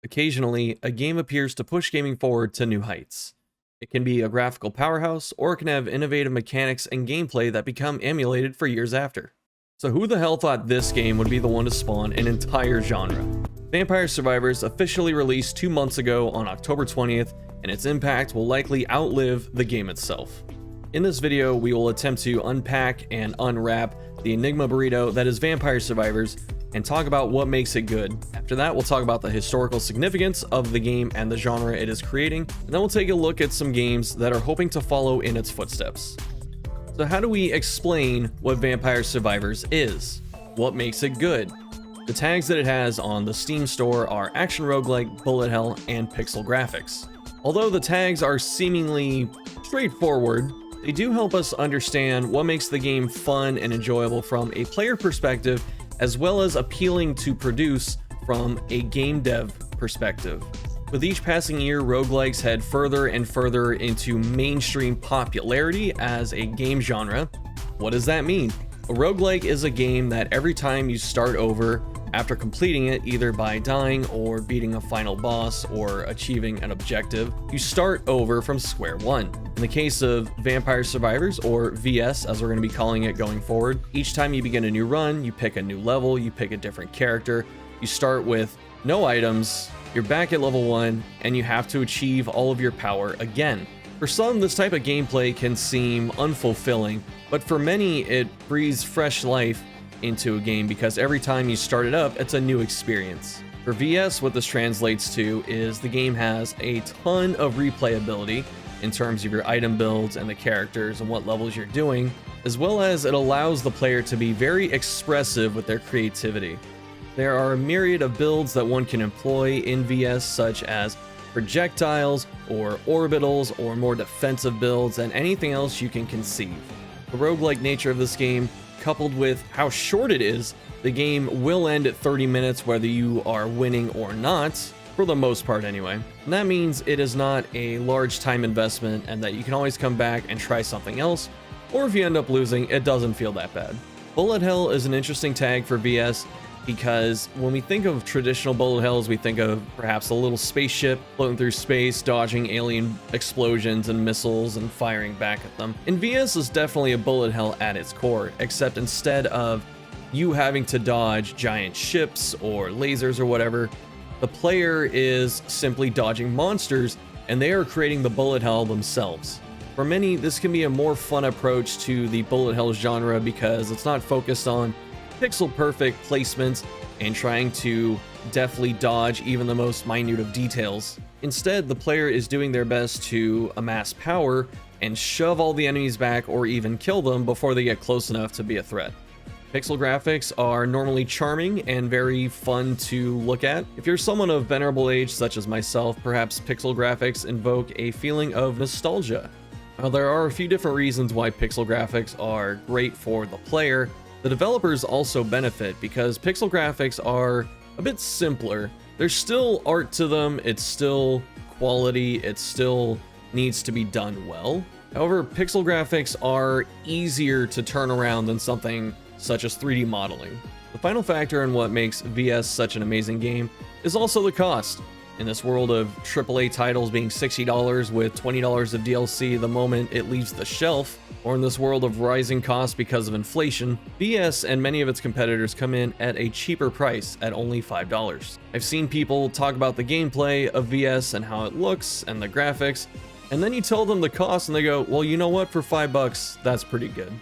Occasionally, a game appears to push gaming forward to new heights. It can be a graphical powerhouse, or it can have innovative mechanics and gameplay that become emulated for years after. So who the hell thought this game would be the one to spawn an entire genre? Vampire Survivors officially released 2 months ago on October 20th, and its impact will likely outlive the game itself. In this video, we will attempt to unpack and unwrap the Enigma burrito that is Vampire Survivors, and talk about what makes it good. After that, we'll talk about the historical significance of the game and the genre it is creating, and then we'll take a look at some games that are hoping to follow in its footsteps. So how do we explain what Vampire Survivors is? What makes it good? The tags that it has on the Steam store are action roguelike, bullet hell, and pixel graphics. Although the tags are seemingly straightforward, they do help us understand what makes the game fun and enjoyable from a player perspective, as well as appealing to produce from a game dev perspective. With each passing year, roguelikes head further and further into mainstream popularity as a game genre. What does that mean? A roguelike is a game that every time you start over after completing it, either by dying or beating a final boss or achieving an objective, you start over from square one. In the case of Vampire Survivors, or VS as we're going to be calling it going forward, each time you begin a new run, you pick a new level, you pick a different character, you start with no items, you're back at level 1, and you have to achieve all of your power again. For some, this type of gameplay can seem unfulfilling, but for many, it breathes fresh life into a game because every time you start it up, it's a new experience. For VS, what this translates to is the game has a ton of replayability in terms of your item builds and the characters and what levels you're doing, as well as it allows the player to be very expressive with their creativity. There are a myriad of builds that one can employ in VS, such as projectiles or orbitals or more defensive builds and anything else you can conceive. The roguelike nature of this game, coupled with how short it is, the game will end at 30 minutes whether you are winning or not, for the most part anyway. And that means it is not a large time investment and that you can always come back and try something else, or if you end up losing, it doesn't feel that bad. Bullet hell is an interesting tag for VS because when we think of traditional bullet hells, we think of perhaps a little spaceship floating through space, dodging alien explosions and missiles and firing back at them. And VS is definitely a bullet hell at its core, except instead of you having to dodge giant ships or lasers or whatever, the player is simply dodging monsters and they are creating the bullet hell themselves. For many, this can be a more fun approach to the bullet hell genre because it's not focused on pixel perfect placements and trying to deftly dodge even the most minute of details. Instead, the player is doing their best to amass power and shove all the enemies back or even kill them before they get close enough to be a threat. Pixel graphics are normally charming and very fun to look at. If you're someone of venerable age such as myself, perhaps pixel graphics invoke a feeling of nostalgia. While there are a few different reasons why pixel graphics are great for the player, the developers also benefit because pixel graphics are a bit simpler. There's still art to them, it's still quality, it still needs to be done well. However, pixel graphics are easier to turn around than something such as 3D modeling. The final factor in what makes VS such an amazing game is also the cost. In this world of AAA titles being $60 with $20 of DLC the moment it leaves the shelf, or in this world of rising costs because of inflation, VS and many of its competitors come in at a cheaper price at only $5. I've seen people talk about the gameplay of VS and how it looks and the graphics, and then you tell them the cost and they go, well, you know what, for $5, that's pretty good.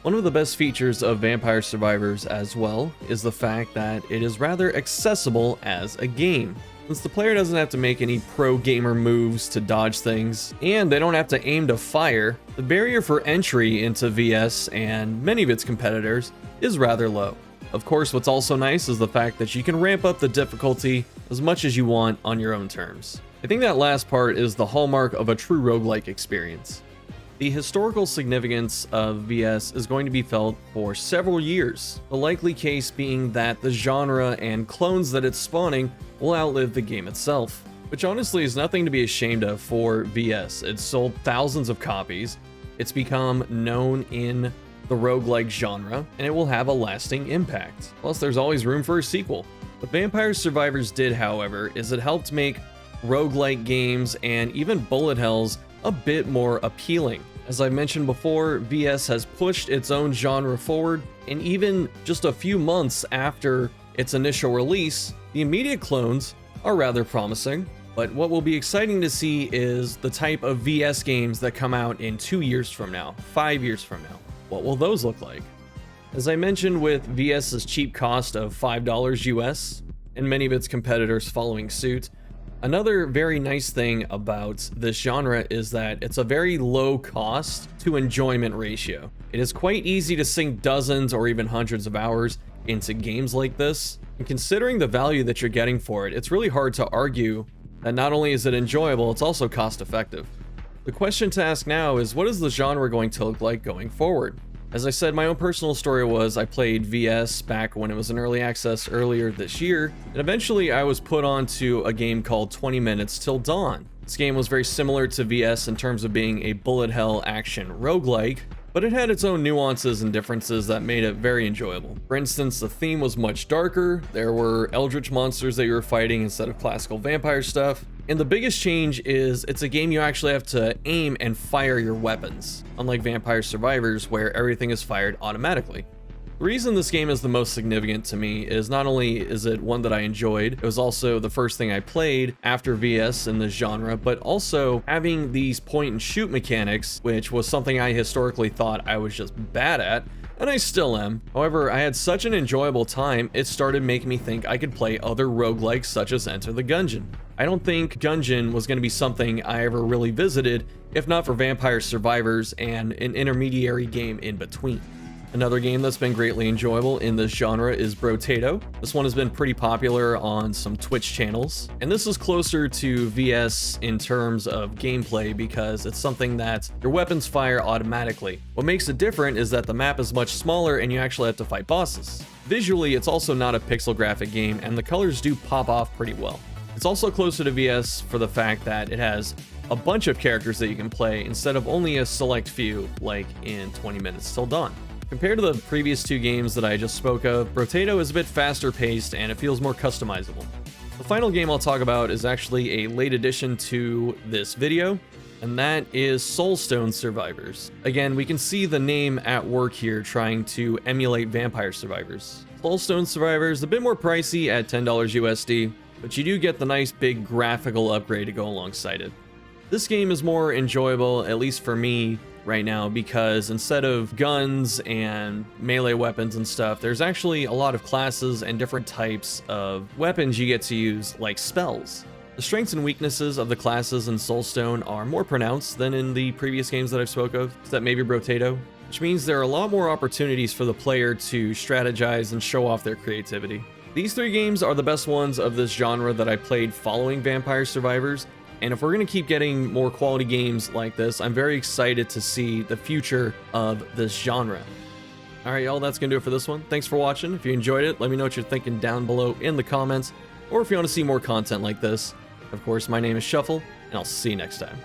One of the best features of Vampire Survivors as well is the fact that it is rather accessible as a game. Since the player doesn't have to make any pro gamer moves to dodge things, and they don't have to aim to fire, the barrier for entry into VS and many of its competitors is rather low. Of course, what's also nice is the fact that you can ramp up the difficulty as much as you want on your own terms. I think that last part is the hallmark of a true roguelike experience. The historical significance of VS is going to be felt for several years, the likely case being that the genre and clones that it's spawning will outlive the game itself, which honestly is nothing to be ashamed of for VS. It's sold thousands of copies, it's become known in the roguelike genre, and it will have a lasting impact. Plus, there's always room for a sequel. What Vampire Survivors did, however, is it helped make roguelike games and even bullet hells a bit more appealing. As I mentioned before, VS has pushed its own genre forward, and even just a few months after its initial release, the immediate clones are rather promising. But what will be exciting to see is the type of VS games that come out in 2 years from now, 5 years from now. What will those look like? As I mentioned, with VS's cheap cost of $5 US, and many of its competitors following suit, another very nice thing about this genre is that it's a very low cost to enjoyment ratio. It is quite easy to sink dozens or even hundreds of hours into games like this, and considering the value that you're getting for it, it's really hard to argue that not only is it enjoyable, it's also cost effective. The question to ask now is, what is the genre going to look like going forward? As I said, my own personal story was I played VS back when it was in early access earlier this year, and eventually I was put onto a game called 20 Minutes Till Dawn. This game was very similar to VS in terms of being a bullet hell action roguelike, but it had its own nuances and differences that made it very enjoyable. For instance, the theme was much darker, there were eldritch monsters that you were fighting instead of classical vampire stuff, and the biggest change is it's a game you actually have to aim and fire your weapons, unlike Vampire Survivors where everything is fired automatically. The reason this game is the most significant to me is not only is it one that I enjoyed, it was also the first thing I played after VS in this genre, but also having these point and shoot mechanics, which was something I historically thought I was just bad at, and I still am. However, I had such an enjoyable time, it started making me think I could play other roguelikes such as Enter the Gungeon. I don't think Gungeon was going to be something I ever really visited, if not for Vampire Survivors and an intermediary game in between. Another game that's been greatly enjoyable in this genre is Brotato. This one has been pretty popular on some Twitch channels, and this is closer to VS in terms of gameplay because it's something that your weapons fire automatically. What makes it different is that the map is much smaller and you actually have to fight bosses. Visually, it's also not a pixel graphic game, and the colors do pop off pretty well. It's also closer to VS for the fact that it has a bunch of characters that you can play instead of only a select few like in 20 Minutes Till Dawn. Compared to the previous two games that I just spoke of, Brotato is a bit faster paced and it feels more customizable. The final game I'll talk about is actually a late addition to this video, and that is Soulstone Survivors. Again, we can see the name at work here trying to emulate Vampire Survivors. Soulstone Survivors is a bit more pricey at $10 USD, but you do get the nice big graphical upgrade to go alongside it. This game is more enjoyable, at least for me, right now, because instead of guns and melee weapons and stuff, there's actually a lot of classes and different types of weapons you get to use, like spells. The strengths and weaknesses of the classes in Soulstone are more pronounced than in the previous games that I've spoke of, except maybe Brotato, which means there are a lot more opportunities for the player to strategize and show off their creativity. These three games are the best ones of this genre that I played following Vampire Survivors, and if we're going to keep getting more quality games like this, I'm very excited to see the future of this genre. Alright y'all, that's going to do it for this one. Thanks for watching. If you enjoyed it, let me know what you're thinking down below in the comments, or if you want to see more content like this. Of course, my name is Shuffle, and I'll see you next time.